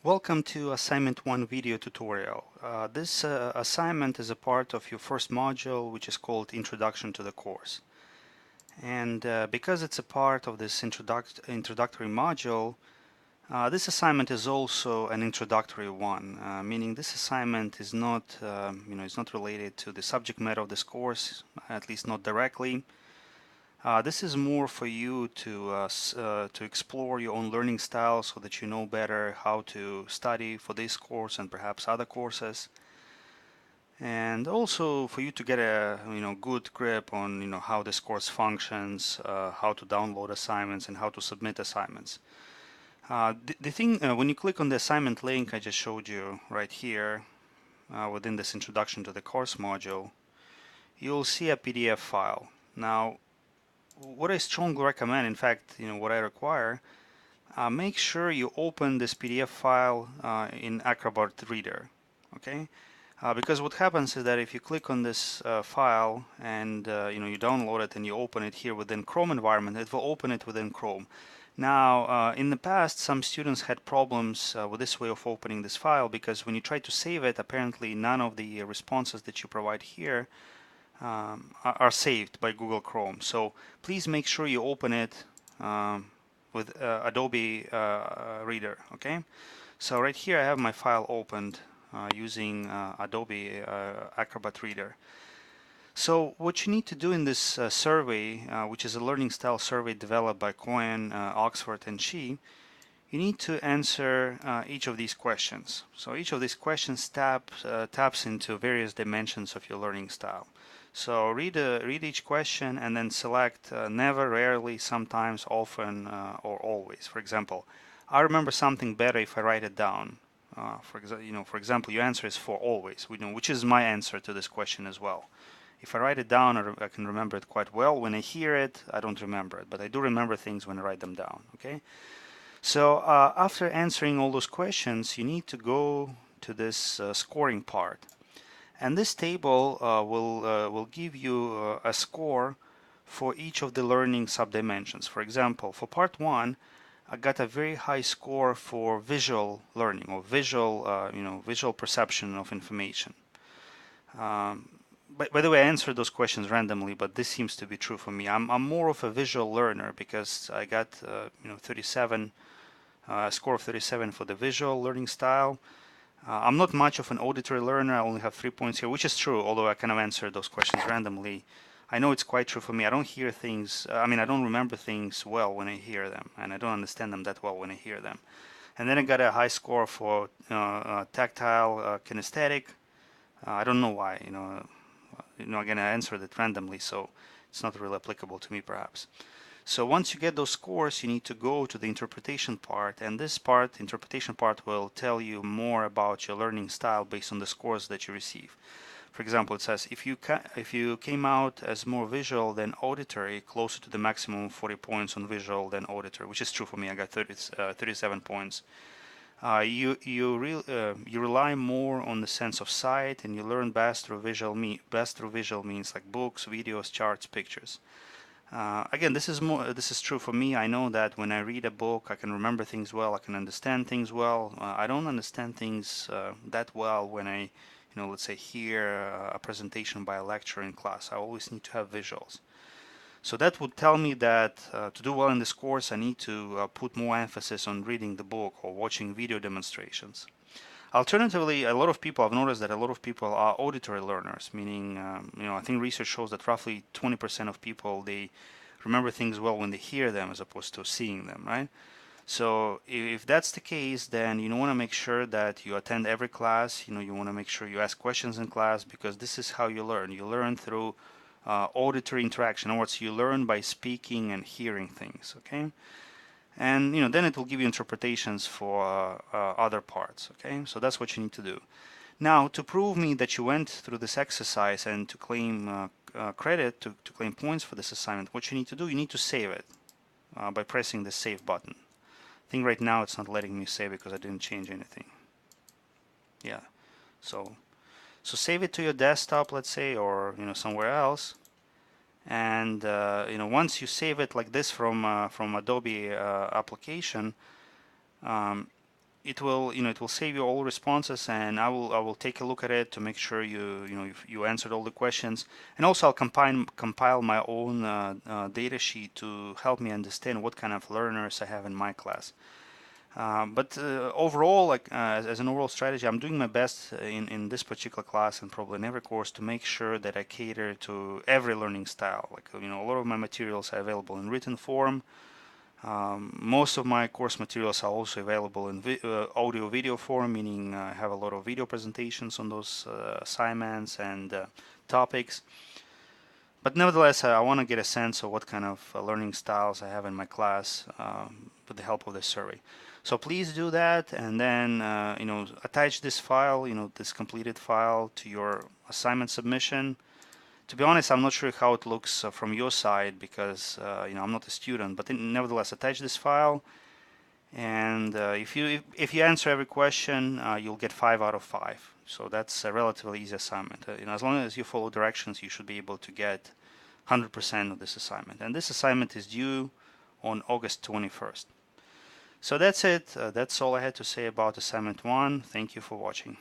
Welcome to Assignment 1 video tutorial. This assignment is a part of your first module, which is called Introduction to the Course. And because it's a part of this introductory module, this assignment is also an introductory one, meaning this assignment is not, is not related to the subject matter of this course, at least not directly. This is more for you to explore your own learning style so that you know better how to study for this course and perhaps other courses, and also for you to get a good grip on how this course functions, how to download assignments and how to submit assignments. The thing when you click on the assignment link I just showed you right here within this introduction to the course module, you'll see a PDF file. Now, what I strongly recommend, in fact, what I require, make sure you open this PDF file in Acrobat Reader, okay? Because what happens is that if you click on this file and you download it and you open it here within Chrome environment, it will open it within Chrome. Now, in the past, some students had problems with this way of opening this file because when you try to save it, apparently none of the responses that you provide here are saved by Google Chrome. So please make sure you open it with Adobe Reader. Okay, so right here I have my file opened using Adobe Acrobat Reader. So what you need to do in this survey, which is a learning style survey developed by Cohen, Oxford, and She, you need to answer each of these questions. So each of these questions taps into various dimensions of your learning style. So read each question and then select never, rarely, sometimes, often, or always. For example, I remember something better if I write it down. For example, your answer is for always, which is my answer to this question as well. If I write it down, I can remember it quite well. When I hear it, I don't remember it, but I do remember things when I write them down. Okay. So after answering all those questions, you need to go to this scoring part. And this table will give you a score for each of the learning subdimensions. For example, for part 1, I got a very high score for visual learning or visual perception of information. By the way, I answered those questions randomly, but this seems to be true for me. I'm more of a visual learner because I got 37, a score of 37 for the visual learning style. I'm not much of an auditory learner. I only have 3 points here, which is true, although I kind of answered those questions randomly. I know it's quite true for me. I don't hear things, I don't remember things well when I hear them, and I don't understand them that well when I hear them. And then I got a high score for tactile kinesthetic. I don't know why, again, I answered it randomly, so it's not really applicable to me perhaps. So once you get those scores, you need to go to the interpretation part, and this part, interpretation part, will tell you more about your learning style based on the scores that you receive. For example, it says if you came out as more visual than auditory, closer to the maximum 40 points on visual than auditory, which is true for me. I got 37 points. You rely more on the sense of sight, and you learn best through visual. Best through visual means like books, videos, charts, pictures. Again, this is true for me. I know that when I read a book, I can remember things well. I can understand things well. I don't understand things that well when I, let's say, hear a presentation by a lecturer in class. I always need to have visuals. So that would tell me that to do well in this course, I need to put more emphasis on reading the book or watching video demonstrations. Alternatively, I've noticed that a lot of people are auditory learners, meaning, I think research shows that roughly 20% of people, they remember things well when they hear them as opposed to seeing them, right? So if that's the case, then you want to make sure that you attend every class, you want to make sure you ask questions in class, because this is how you learn. You learn through auditory interaction. In other words, you learn by speaking and hearing things, okay? And then it will give you interpretations for other parts. Okay, so that's what you need to do. Now, to prove me that you went through this exercise and to claim credit, to claim points for this assignment, what you need to do, you need to save it by pressing the save button. I think right now it's not letting me save because I didn't change anything. Yeah, so save it to your desktop, let's say, or somewhere else. And once you save it like this from Adobe application, it will it will save you all responses, and I will take a look at it to make sure you answered all the questions. And also I'll compile my own data sheet to help me understand what kind of learners I have in my class. But overall, like as an overall strategy, I'm doing my best in this particular class and probably in every course to make sure that I cater to every learning style. Like a lot of my materials are available in written form. Most of my course materials are also available in audio-video form, meaning I have a lot of video presentations on those assignments and topics. But nevertheless, I want to get a sense of what kind of learning styles I have in my class with the help of this survey. So please do that, and then attach this file, this completed file, to your assignment submission. To be honest, I'm not sure how it looks from your side because I'm not a student. But nevertheless, attach this file, and if you answer every question, you'll get 5 out of 5. So that's a relatively easy assignment. As long as you follow directions, you should be able to get 100% of this assignment. And this assignment is due on August 21st. So that's it. That's all I had to say about assignment 1. Thank you for watching.